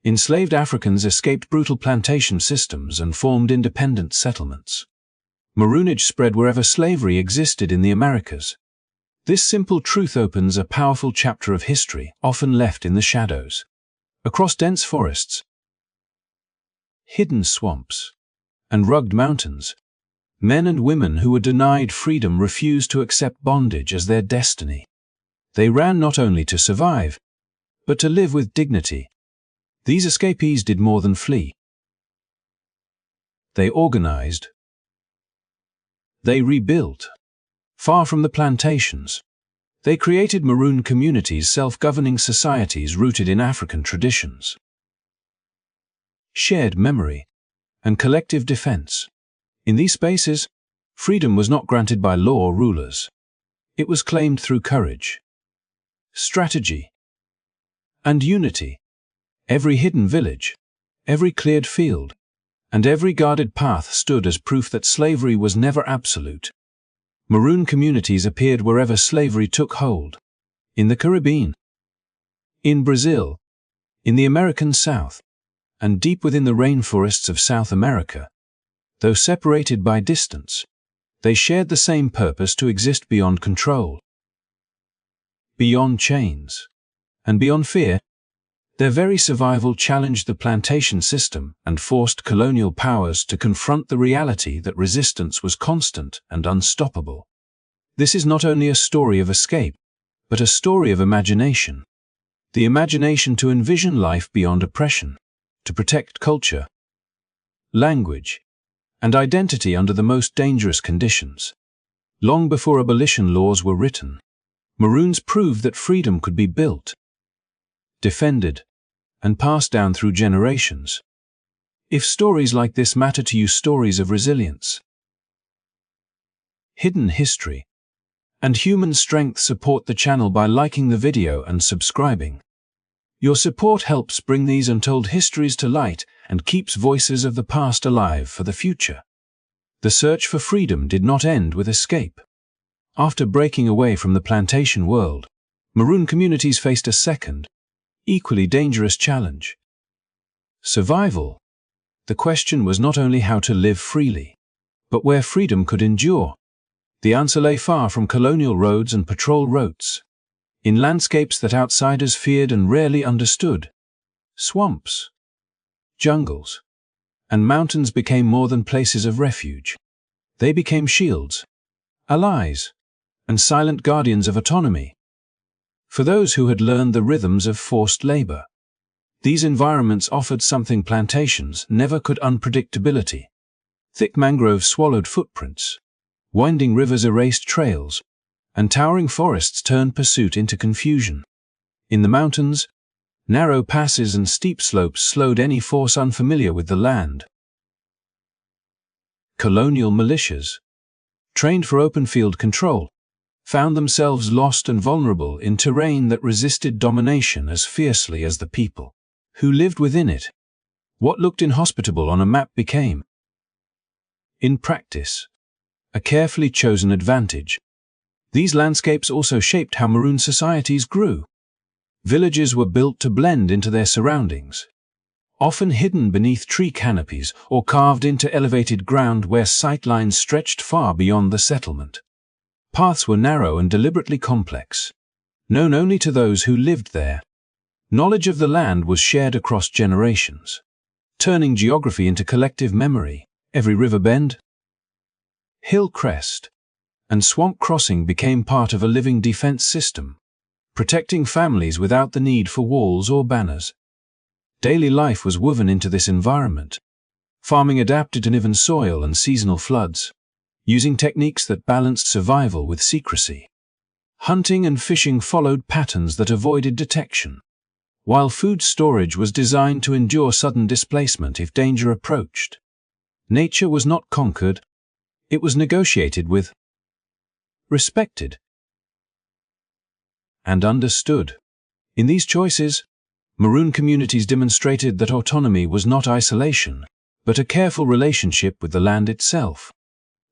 Enslaved Africans escaped brutal plantation systems and formed independent settlements. Maroonage spread wherever slavery existed in the Americas. This simple truth opens a powerful chapter of history, often left in the shadows. Across dense forests, hidden swamps, and rugged mountains, men and women who were denied freedom refused to accept bondage as their destiny. They ran not only to survive, but to live with dignity. These escapees did more than flee. They organized. They rebuilt. Far from the plantations, they created Maroon communities, self-governing societies rooted in African traditions. Shared memory and collective defense. In these spaces, freedom was not granted by law or rulers. It was claimed through courage, strategy, and unity. Every hidden village, every cleared field, and every guarded path stood as proof that slavery was never absolute. Maroon communities appeared wherever slavery took hold. In the Caribbean, in Brazil, in the American South, and deep within the rainforests of South America. Though separated by distance, they shared the same purpose: to exist beyond control, beyond chains, and beyond fear. Their very survival challenged the plantation system and forced colonial powers to confront the reality that resistance was constant and unstoppable. This is not only a story of escape, but a story of imagination. The imagination to envision life beyond oppression, to protect culture, language, and identity under the most dangerous conditions. Long before abolition laws were written, Maroons proved that freedom could be built, defended, and passed down through generations. If stories like this matter to you, stories of resilience, hidden history, and human strength, support the channel by liking the video and subscribing. Your support helps bring these untold histories to light and keeps voices of the past alive for the future. The search for freedom did not end with escape. After breaking away from the plantation world, Maroon communities faced a second, equally dangerous challenge: survival. The question was not only how to live freely, but where freedom could endure. The answer lay far from colonial roads and patrol routes, in landscapes that outsiders feared and rarely understood. Swamps, jungles, and mountains became more than places of refuge. They became shields, allies, and silent guardians of autonomy. For those who had learned the rhythms of forced labor, these environments offered something plantations never could: unpredictability. Thick mangroves swallowed footprints, winding rivers erased trails, and towering forests turned pursuit into confusion. In the mountains, narrow passes and steep slopes slowed any force unfamiliar with the land. Colonial militias, trained for open field control, found themselves lost and vulnerable in terrain that resisted domination as fiercely as the people who lived within it. What looked inhospitable on a map became, in practice, a carefully chosen advantage. These landscapes also shaped how Maroon societies grew. Villages were built to blend into their surroundings, often hidden beneath tree canopies or carved into elevated ground where sightlines stretched far beyond the settlement. Paths were narrow and deliberately complex, known only to those who lived there. Knowledge of the land was shared across generations, turning geography into collective memory. Every river bend, hill crest, and swamp crossing became part of a living defense system, protecting families without the need for walls or banners. Daily life was woven into this environment. Farming adapted to uneven soil and seasonal floods, using techniques that balanced survival with secrecy. Hunting and fishing followed patterns that avoided detection, while food storage was designed to endure sudden displacement if danger approached. Nature was not conquered, it was negotiated with, respected, and understood. In these choices, Maroon communities demonstrated that autonomy was not isolation, but a careful relationship with the land itself.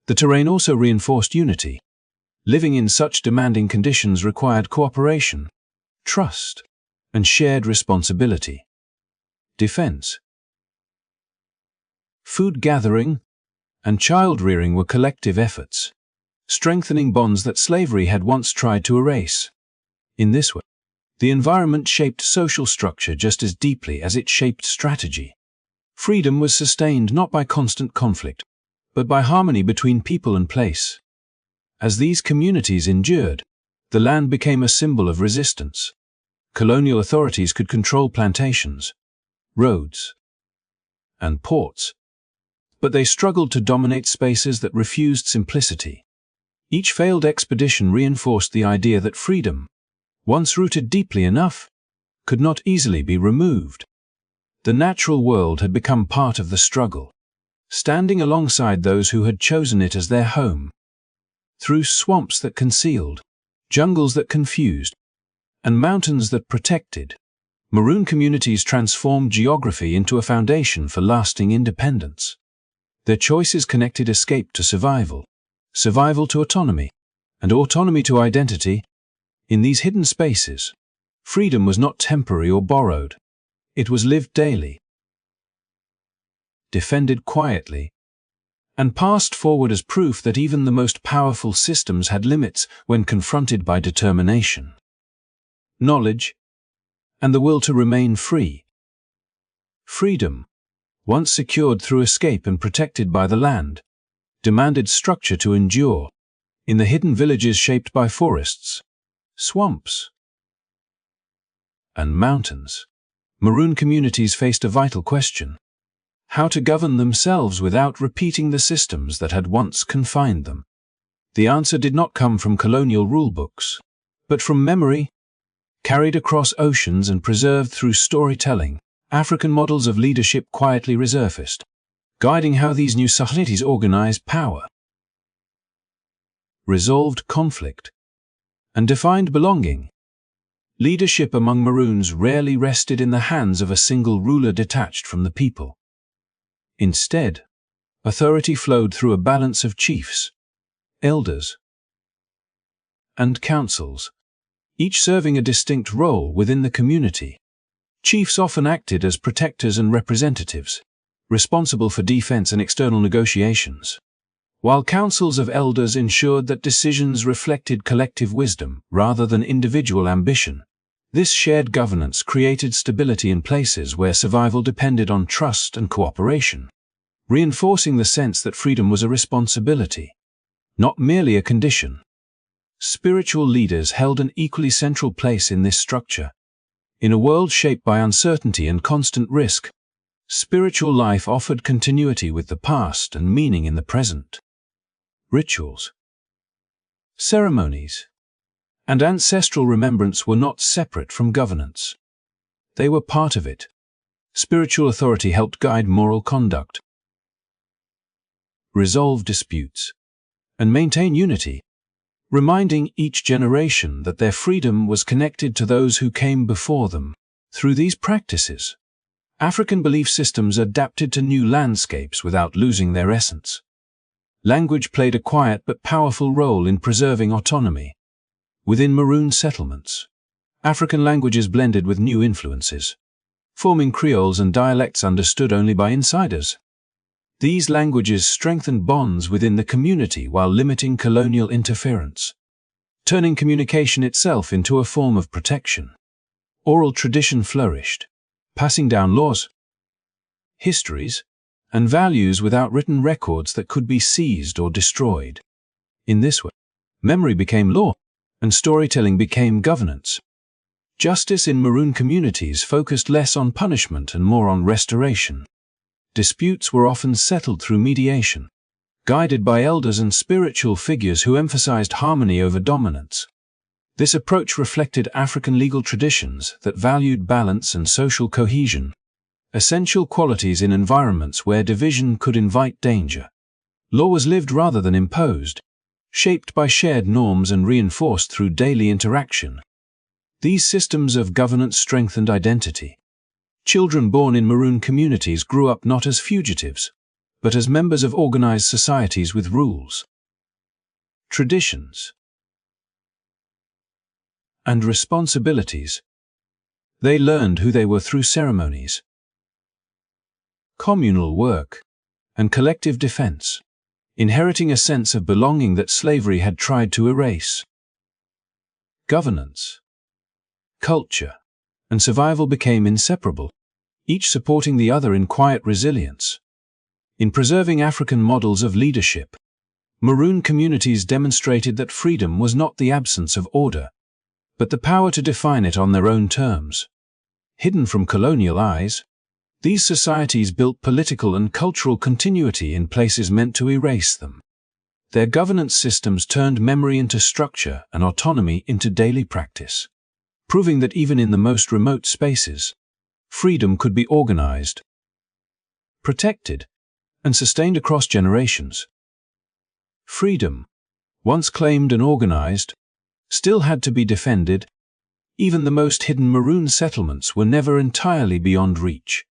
The terrain also reinforced unity. Living in such demanding conditions required cooperation, trust, and shared responsibility. defense. Food gathering and child rearing were collective efforts, strengthening bonds that slavery had once tried to erase. In this way, the environment shaped social structure just as deeply as it shaped strategy. Freedom was sustained not by constant conflict, but by harmony between people and place. As these communities endured, the land became a symbol of resistance. Colonial authorities could control plantations, roads, and ports, but they struggled to dominate spaces that refused simplicity. Each failed expedition reinforced the idea that freedom, once rooted deeply enough, could not easily be removed. The natural world had become part of the struggle, standing alongside those who had chosen it as their home. Through swamps that concealed, jungles that confused, and mountains that protected, Maroon communities transformed geography into a foundation for lasting independence. Their choices connected escape to survival, survival to autonomy, and autonomy to identity. In these hidden spaces, freedom was not temporary or borrowed. It was lived daily, defended quietly, and passed forward as proof that even the most powerful systems had limits when confronted by determination, knowledge, and the will to remain free. Freedom, once secured through escape and protected by the land, demanded structure to endure. In the hidden villages shaped by forests, swamps, and mountains, Maroon communities faced a vital question: how to govern themselves without repeating the systems that had once confined them. The answer did not come from colonial rulebooks, but from memory, carried across oceans and preserved through storytelling. African models of leadership quietly resurfaced, guiding how these new societies organized power, resolved conflict, and defined belonging. Leadership among Maroons rarely rested in the hands of a single ruler detached from the people. Instead, authority flowed through a balance of chiefs, elders, and councils, each serving a distinct role within the community. Chiefs often acted as protectors and representatives, responsible for defense and external negotiations, while councils of elders ensured that decisions reflected collective wisdom rather than individual ambition. This shared governance created stability in places where survival depended on trust and cooperation, reinforcing the sense that freedom was a responsibility, not merely a condition. Spiritual leaders held an equally central place in this structure. In a world shaped by uncertainty and constant risk, spiritual life offered continuity with the past and meaning in the present. Rituals, ceremonies, and ancestral remembrance were not separate from governance. They were part of it. Spiritual authority helped guide moral conduct, resolve disputes, and maintain unity, reminding each generation that their freedom was connected to those who came before them. Through these practices, African belief systems adapted to new landscapes without losing their essence. Language played a quiet but powerful role in preserving autonomy. Within Maroon settlements, African languages blended with new influences, forming creoles and dialects understood only by insiders. These languages strengthened bonds within the community while limiting colonial interference, turning communication itself into a form of protection. Oral tradition flourished, passing down laws, histories, and values without written records that could be seized or destroyed. In this way, memory became law, and storytelling became governance. Justice in Maroon communities focused less on punishment and more on restoration. Disputes were often settled through mediation, guided by elders and spiritual figures who emphasized harmony over dominance. This approach reflected African legal traditions that valued balance and social cohesion, essential qualities in environments where division could invite danger. Law was lived rather than imposed, shaped by shared norms and reinforced through daily interaction. These systems of governance strengthened identity. Children born in Maroon communities grew up not as fugitives, but as members of organized societies with rules, traditions, and responsibilities. They learned who they were through ceremonies, communal work, and collective defense, inheriting a sense of belonging that slavery had tried to erase. Governance, culture, and survival became inseparable, each supporting the other in quiet resilience. In preserving African models of leadership, Maroon communities demonstrated that freedom was not the absence of order, but the power to define it on their own terms. Hidden from colonial eyes, these societies built political and cultural continuity in places meant to erase them. Their governance systems turned memory into structure and autonomy into daily practice, proving that even in the most remote spaces, freedom could be organized, protected, and sustained across generations. Freedom, once claimed and organized, still had to be defended. Even the most hidden Maroon settlements were never entirely beyond reach,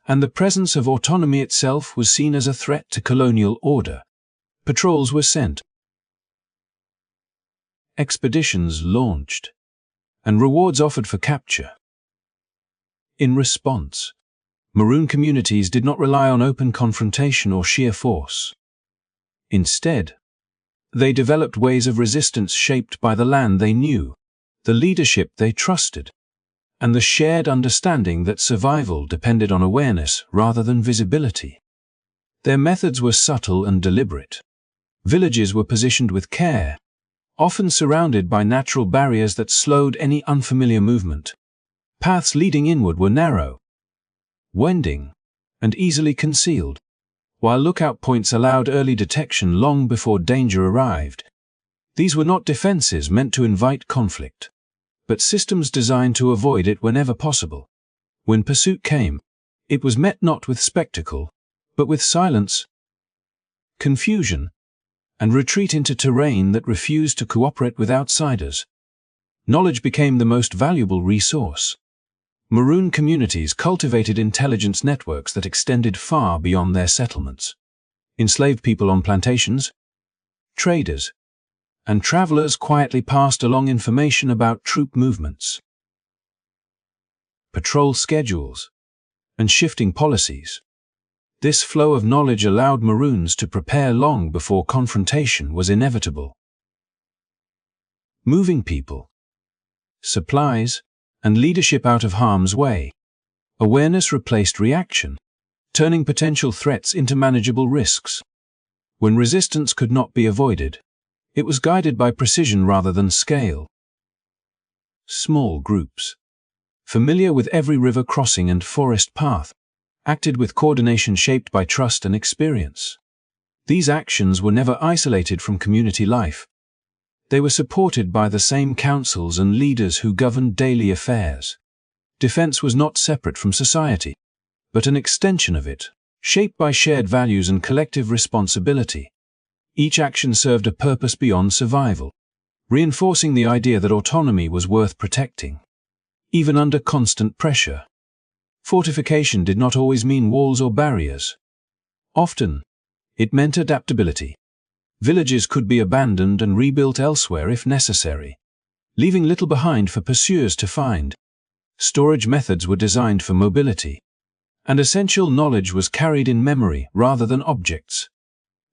and the presence of autonomy itself was seen as a threat to colonial order. Patrols were sent, expeditions launched, and rewards offered for capture. In response, Maroon communities did not rely on open confrontation or sheer force. Instead, they developed ways of resistance shaped by the land they knew, the leadership they trusted, and the shared understanding that survival depended on awareness rather than visibility. Their methods were subtle and deliberate. Villages were positioned with care, often surrounded by natural barriers that slowed any unfamiliar movement. Paths leading inward were narrow, winding, and easily concealed, while lookout points allowed early detection long before danger arrived. These were not defenses meant to invite conflict, but systems designed to avoid it whenever possible. When pursuit came, it was met not with spectacle, but with silence, confusion, and retreat into terrain that refused to cooperate with outsiders. Knowledge became the most valuable resource. Maroon communities cultivated intelligence networks that extended far beyond their settlements. Enslaved people on plantations, traders, and travelers quietly passed along information about troop movements, patrol schedules, and shifting policies. This flow of knowledge allowed Maroons to prepare long before confrontation was inevitable. Moving people, supplies, and leadership out of harm's way, awareness replaced reaction, turning potential threats into manageable risks. When resistance could not be avoided, it was guided by precision rather than scale. Small groups, familiar with every river crossing and forest path, acted with coordination shaped by trust and experience. These actions were never isolated from community life. They were supported by the same councils and leaders who governed daily affairs. Defense was not separate from society, but an extension of it, shaped by shared values and collective responsibility. Each action served a purpose beyond survival, reinforcing the idea that autonomy was worth protecting, even under constant pressure. Fortification did not always mean walls or barriers. Often, it meant adaptability. Villages could be abandoned and rebuilt elsewhere if necessary, leaving little behind for pursuers to find. Storage methods were designed for mobility, and essential knowledge was carried in memory rather than objects.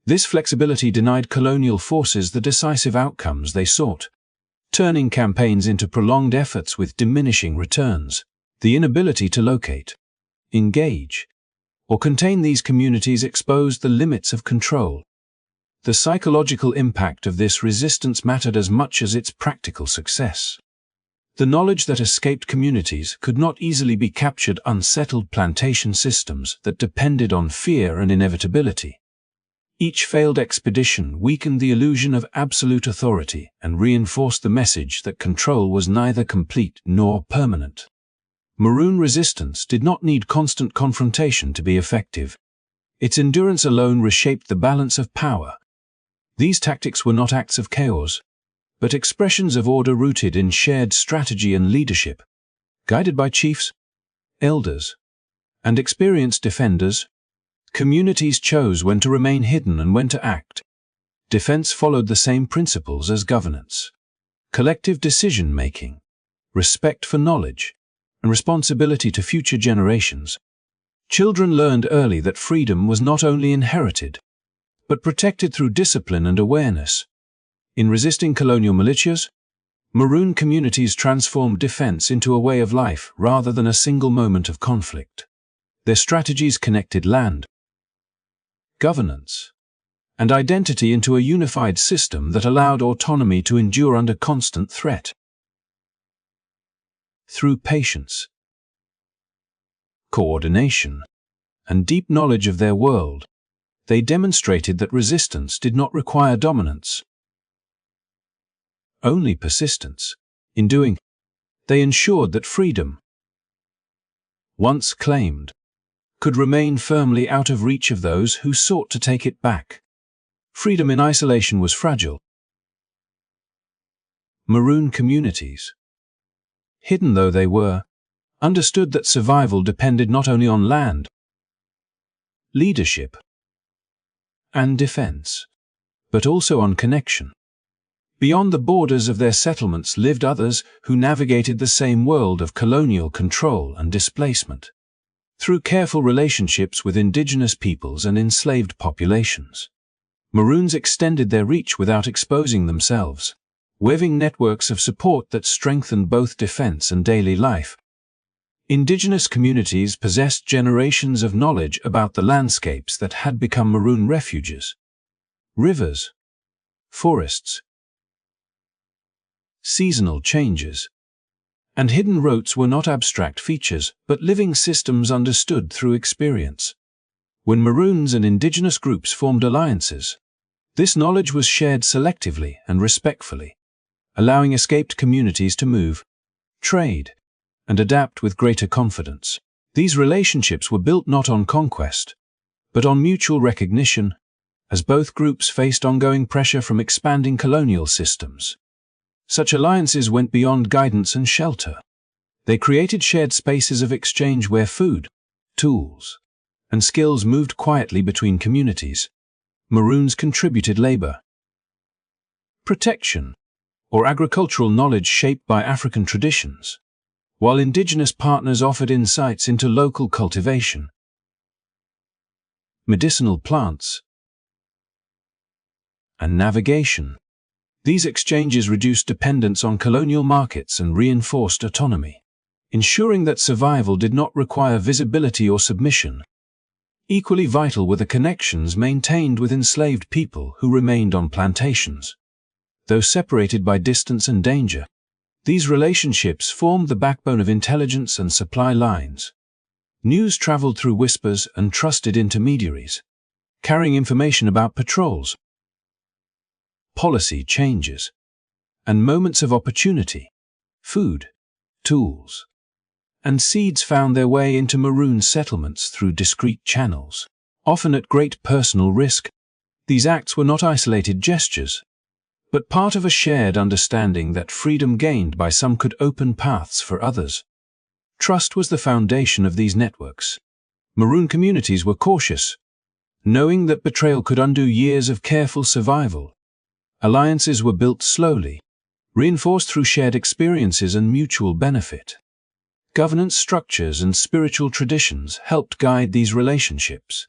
This flexibility denied colonial forces the decisive outcomes they sought, turning campaigns into prolonged efforts with diminishing returns. The inability to locate, engage, or contain these communities exposed the limits of control. The psychological impact of this resistance mattered as much as its practical success. The knowledge that escaped communities could not easily be captured unsettled plantation systems that depended on fear and inevitability. Each failed expedition weakened the illusion of absolute authority and reinforced the message that control was neither complete nor permanent. Maroon resistance did not need constant confrontation to be effective. Its endurance alone reshaped the balance of power. These tactics were not acts of chaos, but expressions of order rooted in shared strategy and leadership. Guided by chiefs, elders, and experienced defenders, communities chose when to remain hidden and when to act. Defense followed the same principles as governance: collective decision-making, respect for knowledge, and responsibility to future generations. Children learned early that freedom was not only inherited, but protected through discipline and awareness. In resisting colonial militias, Maroon communities transformed defense into a way of life rather than a single moment of conflict. Their strategies connected land, governance, and identity into a unified system that allowed autonomy to endure under constant threat. Through patience, coordination, and deep knowledge of their world, they demonstrated that resistance did not require dominance, only persistence. In doing, they ensured that freedom, once claimed, could remain firmly out of reach of those who sought to take it back. Freedom in isolation was fragile. Maroon communities, hidden though they were, understood that survival depended not only on land, leadership, and defense, but also on connection. Beyond the borders of their settlements lived others who navigated the same world of colonial control and displacement. Through careful relationships with indigenous peoples and enslaved populations, Maroons extended their reach without exposing themselves, weaving networks of support that strengthened both defense and daily life. Indigenous communities possessed generations of knowledge about the landscapes that had become Maroon refuges. Rivers, forests, seasonal changes, and hidden routes were not abstract features, but living systems understood through experience. When Maroons and indigenous groups formed alliances, this knowledge was shared selectively and respectfully, allowing escaped communities to move, trade, and adapt with greater confidence. These relationships were built not on conquest, but on mutual recognition, as both groups faced ongoing pressure from expanding colonial systems. Such alliances went beyond guidance and shelter. They created shared spaces of exchange where food, tools, and skills moved quietly between communities. Maroons contributed labor, protection, or agricultural knowledge shaped by African traditions, while indigenous partners offered insights into local cultivation, medicinal plants, and navigation. These exchanges reduced dependence on colonial markets and reinforced autonomy, ensuring that survival did not require visibility or submission. Equally vital were the connections maintained with enslaved people who remained on plantations. Though separated by distance and danger, these relationships formed the backbone of intelligence and supply lines. News traveled through whispers and trusted intermediaries, carrying information about patrols, policy changes, and moments of opportunity. Food, tools, and seeds found their way into Maroon settlements through discreet channels, often at great personal risk. These acts were not isolated gestures, but part of a shared understanding that freedom gained by some could open paths for others. Trust was the foundation of these networks. Maroon communities were cautious, knowing that betrayal could undo years of careful survival. Alliances were built slowly, reinforced through shared experiences and mutual benefit. Governance structures and spiritual traditions helped guide these relationships,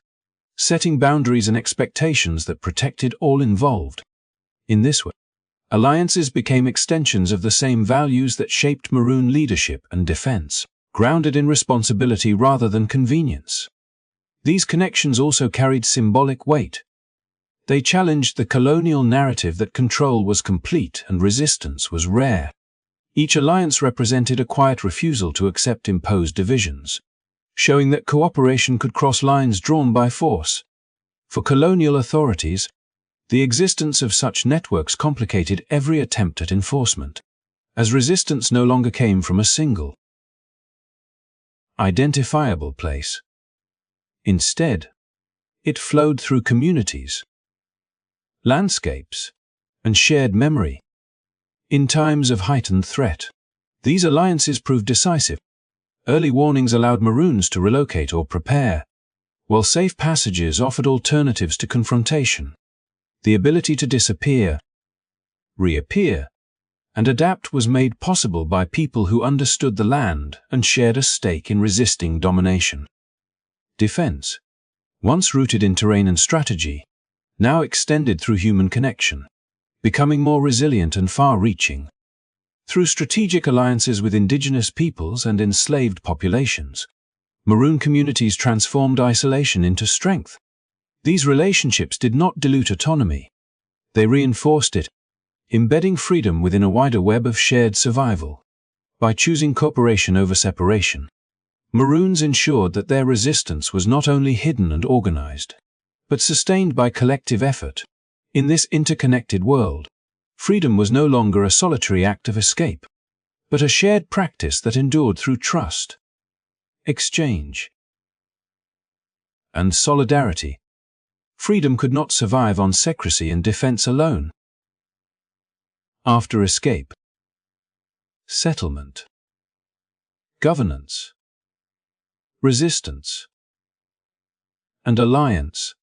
setting boundaries and expectations that protected all involved. In this way, alliances became extensions of the same values that shaped Maroon leadership and defense, grounded in responsibility rather than convenience. These connections also carried symbolic weight. They challenged the colonial narrative that control was complete and resistance was rare. Each alliance represented a quiet refusal to accept imposed divisions, showing that cooperation could cross lines drawn by force. For colonial authorities, the existence of such networks complicated every attempt at enforcement, as resistance no longer came from a single, identifiable place. Instead, it flowed through communities, landscapes, and shared memory. In times of heightened threat, these alliances proved decisive. Early warnings allowed Maroons to relocate or prepare, while safe passages offered alternatives to confrontation. The ability to disappear, reappear, and adapt was made possible by people who understood the land and shared a stake in resisting domination. Defense, once rooted in terrain and strategy, now extended through human connection, becoming more resilient and far-reaching. Through strategic alliances with indigenous peoples and enslaved populations, Maroon communities transformed isolation into strength. These relationships did not dilute autonomy. They reinforced it, embedding freedom within a wider web of shared survival. By choosing cooperation over separation, Maroons ensured that their resistance was not only hidden and organized, but sustained by collective effort. In this interconnected world, freedom was no longer a solitary act of escape, but a shared practice that endured through trust, exchange, and solidarity. Freedom could not survive on secrecy and defense alone. After escape, settlement, governance, resistance, and alliance,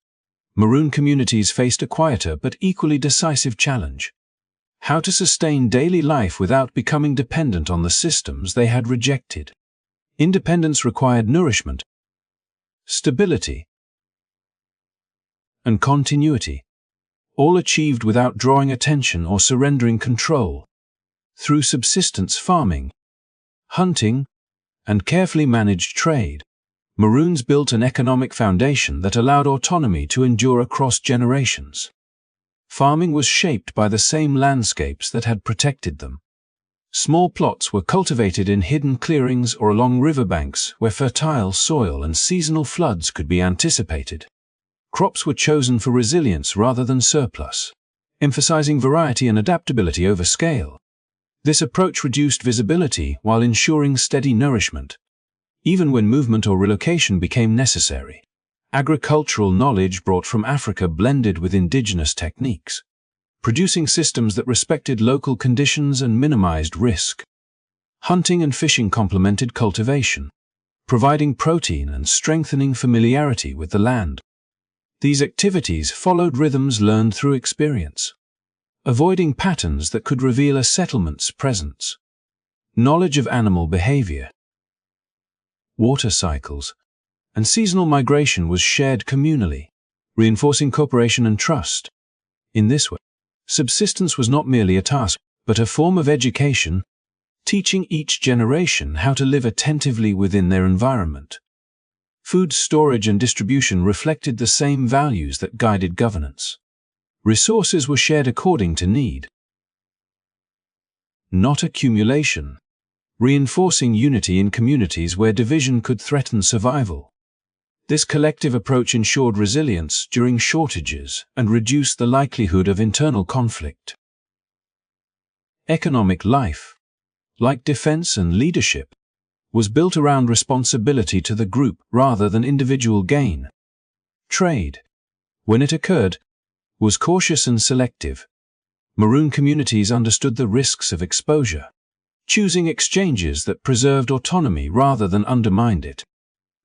Maroon communities faced a quieter but equally decisive challenge: how to sustain daily life without becoming dependent on the systems they had rejected. Independence required nourishment, stability, and continuity, all achieved without drawing attention or surrendering control. Through subsistence farming, hunting, and carefully managed trade, Maroons built an economic foundation that allowed autonomy to endure across generations. Farming was shaped by the same landscapes that had protected them. Small plots were cultivated in hidden clearings or along riverbanks where fertile soil and seasonal floods could be anticipated. Crops were chosen for resilience rather than surplus, emphasizing variety and adaptability over scale. This approach reduced visibility while ensuring steady nourishment. Even when movement or relocation became necessary, agricultural knowledge brought from Africa blended with indigenous techniques, producing systems that respected local conditions and minimized risk. Hunting and fishing complemented cultivation, providing protein and strengthening familiarity with the land. These activities followed rhythms learned through experience, avoiding patterns that could reveal a settlement's presence. Knowledge of animal behavior, water cycles, and seasonal migration was shared communally, reinforcing cooperation and trust. In this way, subsistence was not merely a task, but a form of education, teaching each generation how to live attentively within their environment. Food storage and distribution reflected the same values that guided governance. Resources were shared according to need, not accumulation, reinforcing unity in communities where division could threaten survival. This collective approach ensured resilience during shortages and reduced the likelihood of internal conflict. Economic life, like defense and leadership, was built around responsibility to the group rather than individual gain. Trade, when it occurred, was cautious and selective. Maroon communities understood the risks of exposure, choosing exchanges that preserved autonomy rather than undermined it.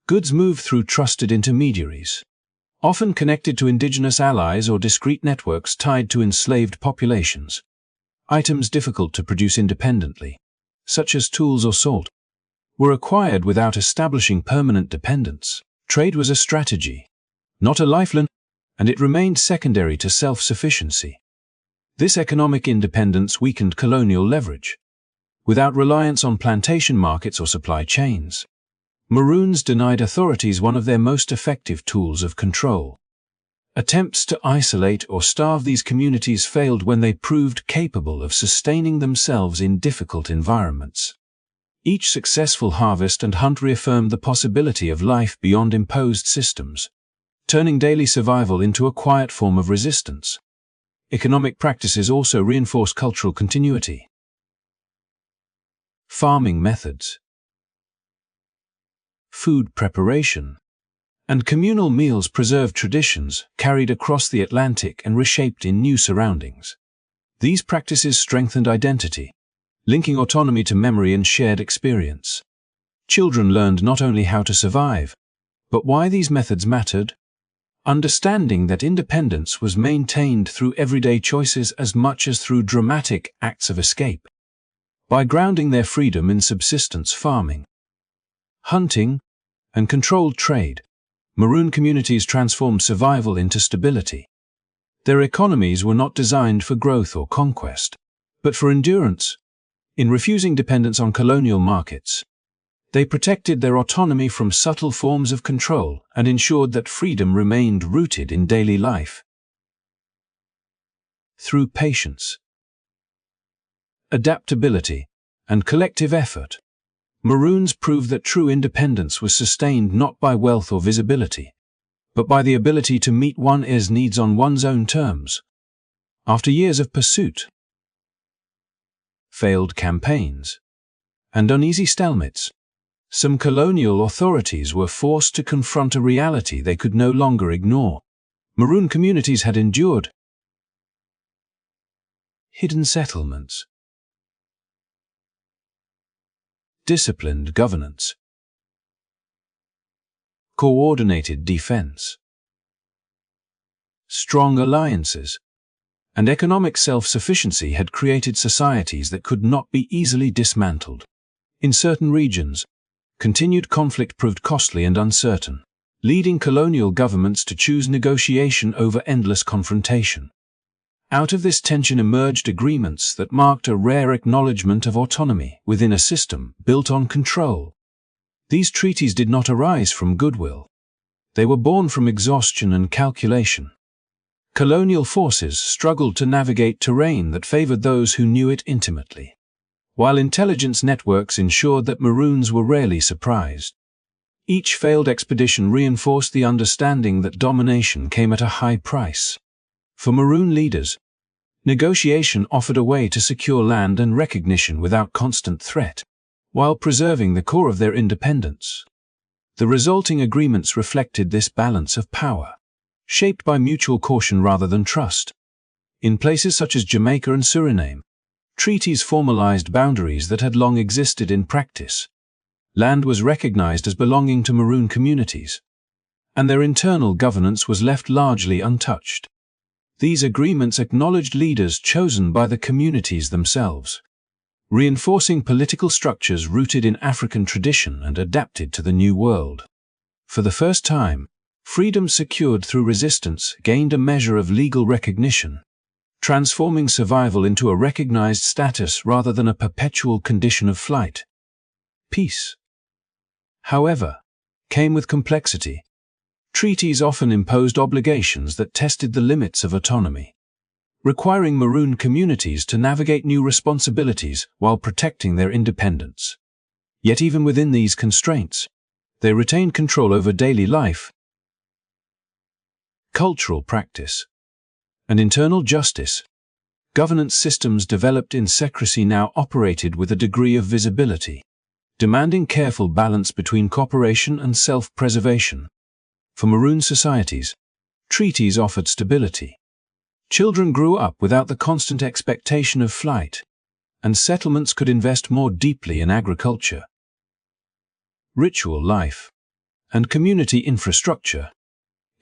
Goods moved through trusted intermediaries, often connected to indigenous allies or discrete networks tied to enslaved populations. Items difficult to produce independently, such as tools or salt, were acquired without establishing permanent dependence. Trade was a strategy, not a lifeline, and it remained secondary to self-sufficiency. This economic independence weakened colonial leverage. Without reliance on plantation markets or supply chains, Maroons denied authorities one of their most effective tools of control. Attempts to isolate or starve these communities failed when they proved capable of sustaining themselves in difficult environments. Each successful harvest and hunt reaffirmed the possibility of life beyond imposed systems, turning daily survival into a quiet form of resistance. Economic practices also reinforced cultural continuity. Farming methods, food preparation, and communal meals preserved traditions carried across the Atlantic and reshaped in new surroundings. These practices strengthened identity, linking autonomy to memory and shared experience. Children learned not only how to survive, but why these methods mattered, understanding that independence was maintained through everyday choices as much as through dramatic acts of escape. By grounding their freedom in subsistence farming, hunting, and controlled trade, Maroon communities transformed survival into stability. Their economies were not designed for growth or conquest, but for endurance. In refusing dependence on colonial markets, they protected their autonomy from subtle forms of control and ensured that freedom remained rooted in daily life. Through patience, adaptability, and collective effort, Maroons proved that true independence was sustained not by wealth or visibility, but by the ability to meet one's needs on one's own terms. After years of pursuit, failed campaigns, and uneasy stalemates, some colonial authorities were forced to confront a reality they could no longer ignore. Maroon communities had endured hidden settlements, disciplined governance, coordinated defense, strong alliances, and economic self-sufficiency had created societies that could not be easily dismantled. In certain regions, continued conflict proved costly and uncertain, leading colonial governments to choose negotiation over endless confrontation. Out of this tension emerged agreements that marked a rare acknowledgement of autonomy within a system built on control. These treaties did not arise from goodwill. They were born from exhaustion and calculation. Colonial forces struggled to navigate terrain that favored those who knew it intimately, while intelligence networks ensured that Maroons were rarely surprised. Each failed expedition reinforced the understanding that domination came at a high price. For Maroon leaders, negotiation offered a way to secure land and recognition without constant threat, while preserving the core of their independence. The resulting agreements reflected this balance of power, shaped by mutual caution rather than trust. In places such as Jamaica and Suriname, treaties formalized boundaries that had long existed in practice. Land was recognized as belonging to Maroon communities, and their internal governance was left largely untouched. These agreements acknowledged leaders chosen by the communities themselves, reinforcing political structures rooted in African tradition and adapted to the New World. For the first time, freedom secured through resistance gained a measure of legal recognition, transforming survival into a recognized status rather than a perpetual condition of flight. Peace, however, came with complexity. Treaties often imposed obligations that tested the limits of autonomy, requiring Maroon communities to navigate new responsibilities while protecting their independence. Yet even within these constraints, they retained control over daily life, cultural practice, and internal justice. Governance systems developed in secrecy now operated with a degree of visibility, demanding careful balance between cooperation and self-preservation. For Maroon societies, treaties offered stability. Children grew up without the constant expectation of flight, and settlements could invest more deeply in agriculture, ritual life, and community infrastructure.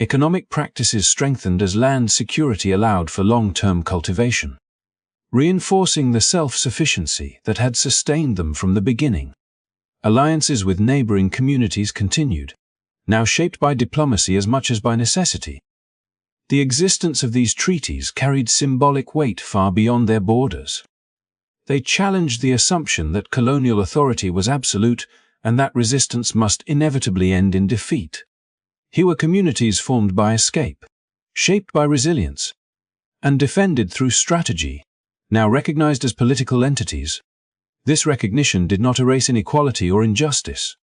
Economic practices strengthened as land security allowed for long-term cultivation, reinforcing the self-sufficiency that had sustained them from the beginning. Alliances with neighboring communities continued, now shaped by diplomacy as much as by necessity. The existence of these treaties carried symbolic weight far beyond their borders. They challenged the assumption that colonial authority was absolute and that resistance must inevitably end in defeat. Here were communities formed by escape, shaped by resilience, and defended through strategy, now recognized as political entities. This recognition did not erase inequality or injustice,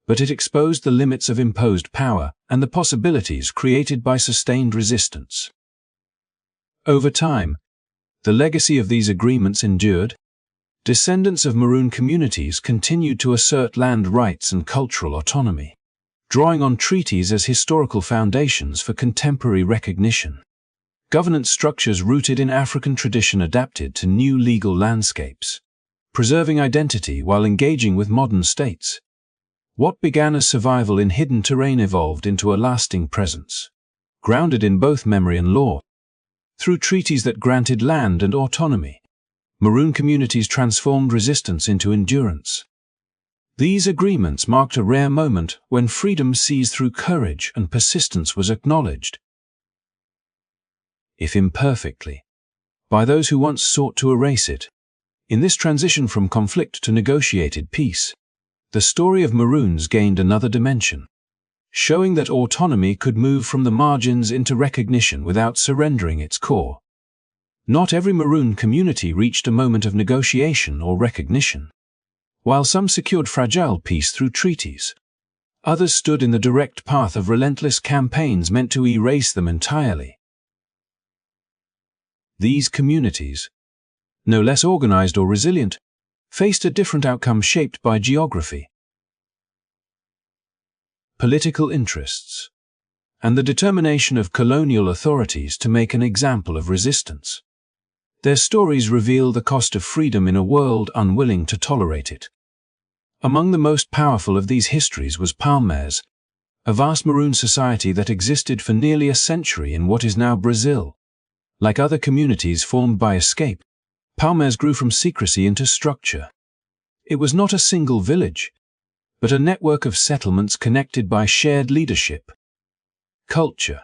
but it exposed the limits of imposed power and the possibilities created by sustained resistance. Over time, the legacy of these agreements endured. Descendants of Maroon communities continued to assert land rights and cultural autonomy, drawing on treaties as historical foundations for contemporary recognition. Governance structures rooted in African tradition adapted to new legal landscapes, preserving identity while engaging with modern states. What began as survival in hidden terrain evolved into a lasting presence, grounded in both memory and law. Through treaties that granted land and autonomy, Maroon communities transformed resistance into endurance. These agreements marked a rare moment when freedom seized through courage and persistence was acknowledged, if imperfectly, by those who once sought to erase it. In this transition from conflict to negotiated peace, the story of Maroons gained another dimension, showing that autonomy could move from the margins into recognition without surrendering its core. Not every Maroon community reached a moment of negotiation or recognition. While some secured fragile peace through treaties, others stood in the direct path of relentless campaigns meant to erase them entirely. These communities, no less organized or resilient, faced a different outcome shaped by geography, political interests, and the determination of colonial authorities to make an example of resistance. Their stories reveal the cost of freedom in a world unwilling to tolerate it. Among the most powerful of these histories was Palmares, a vast Maroon society that existed for nearly a century in what is now Brazil. Like other communities formed by escape, Palmares grew from secrecy into structure. It was not a single village, but a network of settlements connected by shared leadership, culture,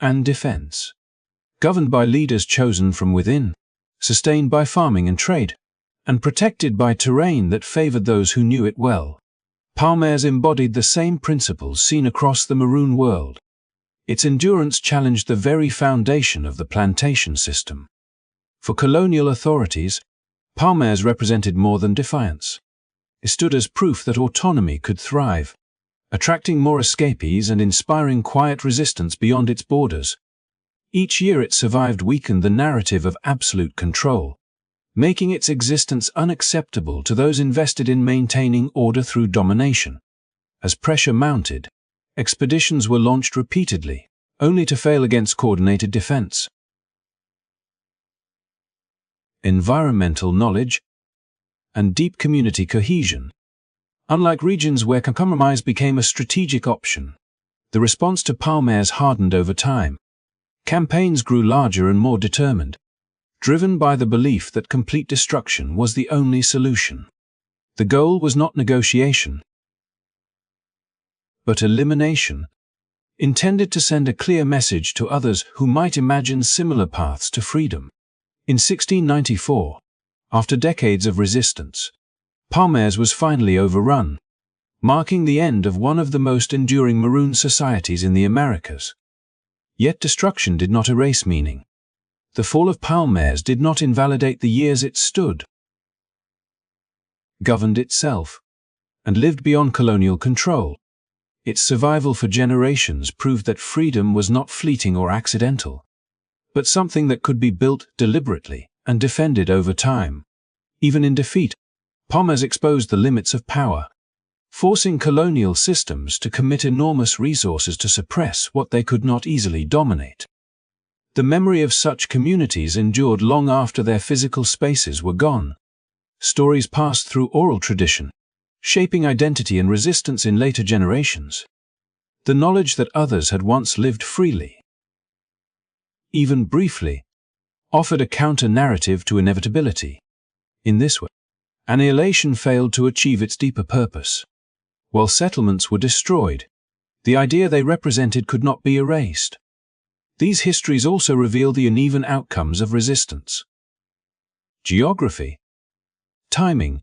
and defense. Governed by leaders chosen from within, sustained by farming and trade, and protected by terrain that favored those who knew it well, Palmares embodied the same principles seen across the Maroon world. Its endurance challenged the very foundation of the plantation system. For colonial authorities, Palmares represented more than defiance. It stood as proof that autonomy could thrive, attracting more escapees and inspiring quiet resistance beyond its borders. Each year it survived weakened the narrative of absolute control, making its existence unacceptable to those invested in maintaining order through domination. As pressure mounted, expeditions were launched repeatedly, only to fail against coordinated defense. Environmental knowledge and deep community cohesion. Unlike regions where compromise became a strategic option, the response to Palmares hardened over time. Campaigns grew larger and more determined, driven by the belief that complete destruction was the only solution. The goal was not negotiation, but elimination, intended to send a clear message to others who might imagine similar paths to freedom. In 1694, after decades of resistance, Palmares was finally overrun, marking the end of one of the most enduring Maroon societies in the Americas. Yet destruction did not erase meaning. The fall of Palmares did not invalidate the years it stood, governed itself, and lived beyond colonial control. Its survival for generations proved that freedom was not fleeting or accidental, but something that could be built deliberately and defended over time. Even in defeat, Palmares exposed the limits of power, forcing colonial systems to commit enormous resources to suppress what they could not easily dominate. The memory of such communities endured long after their physical spaces were gone. Stories passed through oral tradition, shaping identity and resistance in later generations. The knowledge that others had once lived freely, even briefly, offered a counter-narrative to inevitability. In this way, annihilation failed to achieve its deeper purpose. While settlements were destroyed, the idea they represented could not be erased. These histories also reveal the uneven outcomes of resistance. Geography, timing,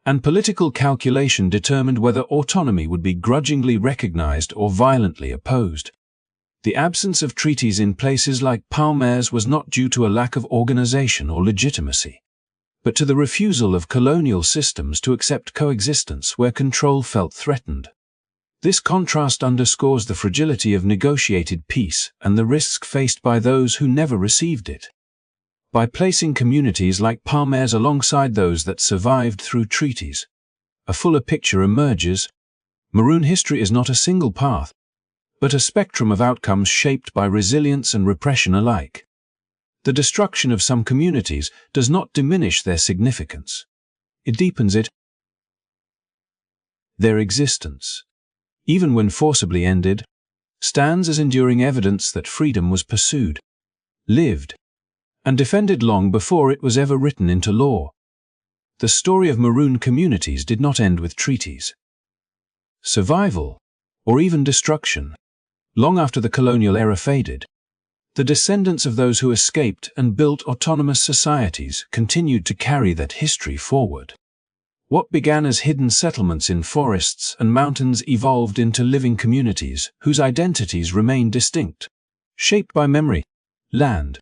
and political calculation determined whether autonomy would be grudgingly recognized or violently opposed. The absence of treaties in places like Palmares was not due to a lack of organization or legitimacy, but to the refusal of colonial systems to accept coexistence where control felt threatened. This contrast underscores the fragility of negotiated peace and the risks faced by those who never received it. By placing communities like Palmares alongside those that survived through treaties, a fuller picture emerges. Maroon history is not a single path, but a spectrum of outcomes shaped by resilience and repression alike. The destruction of some communities does not diminish their significance. It deepens it. Their existence, even when forcibly ended, stands as enduring evidence that freedom was pursued, lived, and defended long before it was ever written into law. the story of Maroon communities did not end with treaties. Survival, or even destruction, long after the colonial era faded, the descendants of those who escaped and built autonomous societies continued to carry that history forward. What began as hidden settlements in forests and mountains evolved into living communities whose identities remain distinct, shaped by memory, land,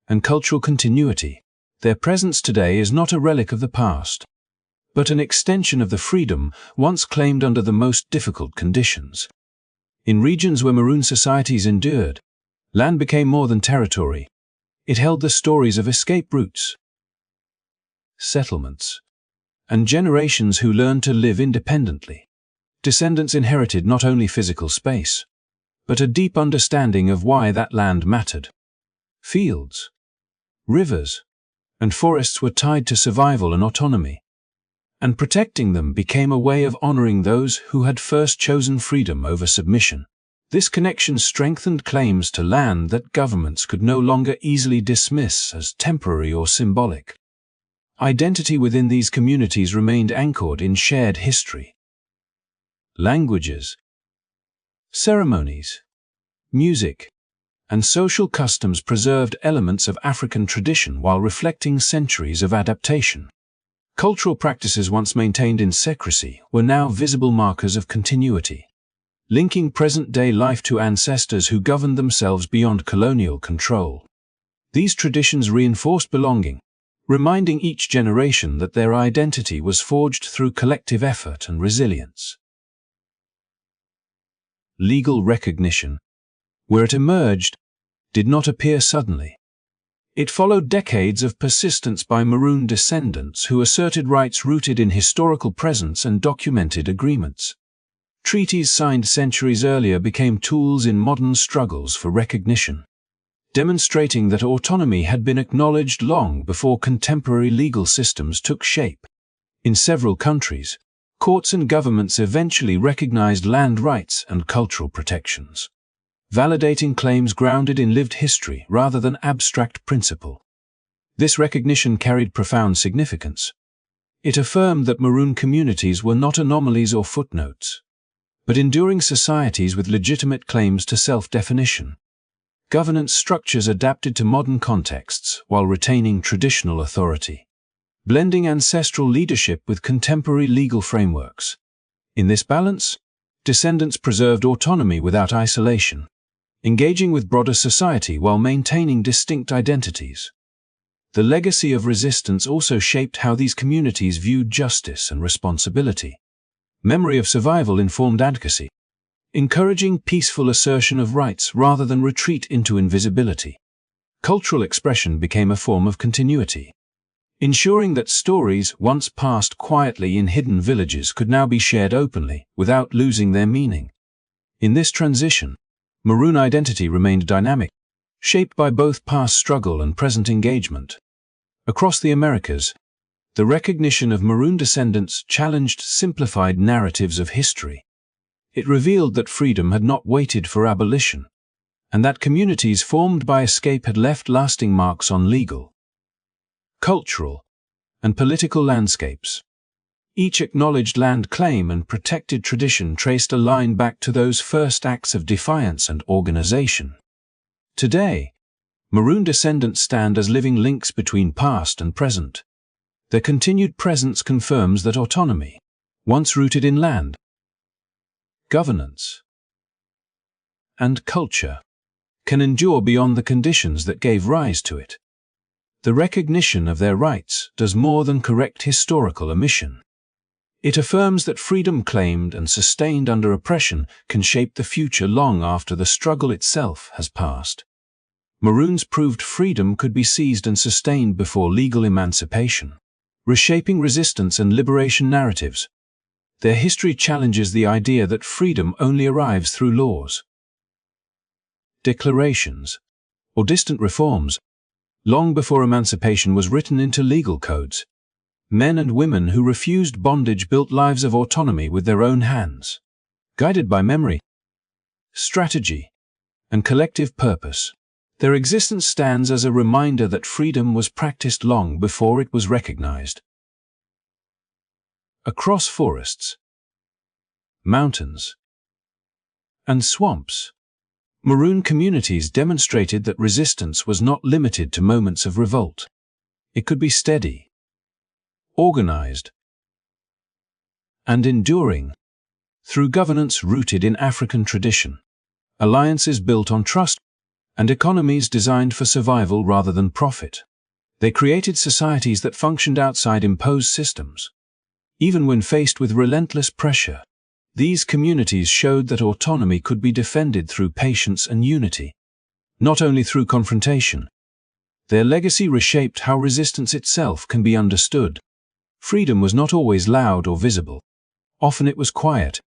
and cultural continuity. Their presence today is not a relic of the past, but an extension of the freedom once claimed under the most difficult conditions. In regions where Maroon societies endured, land became more than territory. It held the stories of escape routes, settlements, and generations who learned to live independently. Descendants inherited not only physical space, but a deep understanding of why that land mattered. Fields, rivers, and forests were tied to survival and autonomy, and protecting them became a way of honoring those who had first chosen freedom over submission. This connection strengthened claims to land that governments could no longer easily dismiss as temporary or symbolic. Identity within these communities remained anchored in shared history. Languages, ceremonies, music, and social customs preserved elements of African tradition while reflecting centuries of adaptation. Cultural practices once maintained in secrecy were now visible markers of continuity, linking present-day life to ancestors who governed themselves beyond colonial control. These traditions reinforced belonging, reminding each generation that their identity was forged through collective effort and resilience. Legal recognition, where it emerged, did not appear suddenly. It followed decades of persistence by Maroon descendants who asserted rights rooted in historical presence and documented agreements. Treaties signed centuries earlier became tools in modern struggles for recognition, demonstrating that autonomy had been acknowledged long before contemporary legal systems took shape. In several countries, courts and governments eventually recognized land rights and cultural protections, validating claims grounded in lived history rather than abstract principle. This recognition carried profound significance. It affirmed that Maroon communities were not anomalies or footnotes, but enduring societies with legitimate claims to self-definition. Governance structures adapted to modern contexts while retaining traditional authority, blending ancestral leadership with contemporary legal frameworks. In this balance, descendants preserved autonomy without isolation, engaging with broader society while maintaining distinct identities. The legacy of resistance also shaped how these communities viewed justice and responsibility. Memory of survival informed advocacy, encouraging peaceful assertion of rights rather than retreat into invisibility. Cultural expression became a form of continuity, ensuring that stories once passed quietly in hidden villages could now be shared openly without losing their meaning. In this transition, Maroon identity remained dynamic, shaped by both past struggle and present engagement. Across the Americas, the recognition of Maroon descendants challenged simplified narratives of history. It revealed that freedom had not waited for abolition, and that communities formed by escape had left lasting marks on legal, cultural, and political landscapes. Each acknowledged land claim and protected tradition traced a line back to those first acts of defiance and organization. Today, Maroon descendants stand as living links between past and present. Their continued presence confirms that autonomy, once rooted in land, governance, and culture, can endure beyond the conditions that gave rise to it. The recognition of their rights does more than correct historical omission. It affirms that freedom claimed and sustained under oppression can shape the future long after the struggle itself has passed. Maroons proved freedom could be seized and sustained before legal emancipation, reshaping resistance and liberation narratives. Their history challenges the idea that freedom only arrives through laws, declarations, or distant reforms. Long before emancipation was written into legal codes, men and women who refused bondage built lives of autonomy with their own hands. Guided by memory, strategy, and collective purpose, their existence stands as a reminder that freedom was practiced long before it was recognized. across forests, mountains, and swamps. Maroon communities demonstrated that resistance was not limited to moments of revolt. It could be steady, organized, and enduring through governance rooted in African tradition, alliances built on trust, and economies designed for survival rather than profit. They created societies that functioned outside imposed systems. Even when faced with relentless pressure, these communities showed that autonomy could be defended through patience and unity, not only through confrontation. Their legacy reshaped how resistance itself can be understood. Freedom was not always loud or visible. Often it was quiet,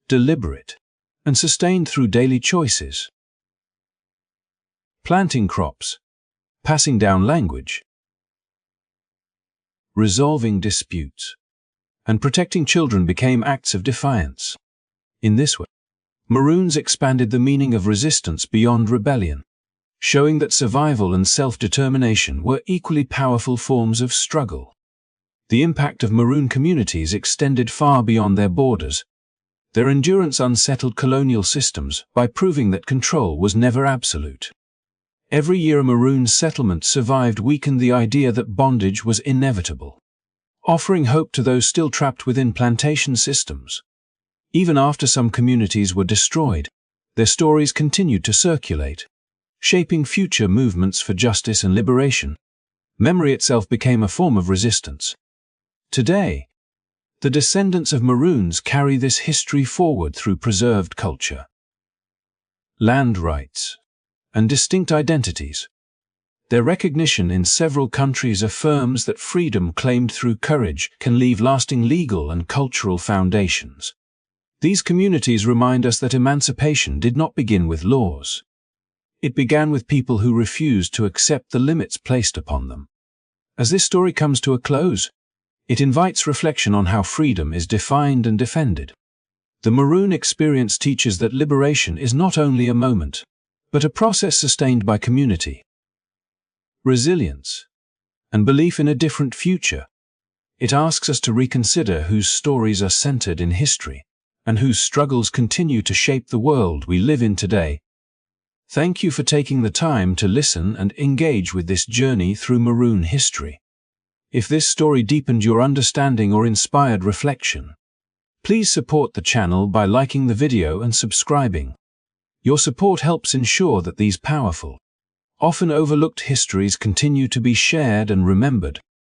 deliberate, and sustained through daily choices. Planting crops, passing down language, resolving disputes, and protecting children became acts of defiance. In this way, Maroons expanded the meaning of resistance beyond rebellion, showing that survival and self-determination were equally powerful forms of struggle. The impact of Maroon communities extended far beyond their borders. Their endurance unsettled colonial systems by proving that control was never absolute. Every year a Maroon settlement survived weakened the idea that bondage was inevitable, offering hope to those still trapped within plantation systems. Even after some communities were destroyed, their stories continued to circulate, shaping future movements for justice and liberation. Memory itself became a form of resistance. Today, the descendants of Maroons carry this history forward through preserved culture, land rights, and distinct identities. Their recognition in several countries affirms that freedom claimed through courage can leave lasting legal and cultural foundations. These communities remind us that emancipation did not begin with laws. It began with people who refused to accept the limits placed upon them. As this story comes to a close, it invites reflection on how freedom is defined and defended. The Maroon experience teaches that liberation is not only a moment, but a process sustained by community, resilience, and belief in a different future. It asks us to reconsider whose stories are centered in history, and whose struggles continue to shape the world we live in today. Thank you for taking the time to listen and engage with this journey through Maroon history. If this story deepened your understanding or inspired reflection, please support the channel by liking the video and subscribing. Your support helps ensure that these powerful, often overlooked histories continue to be shared and remembered.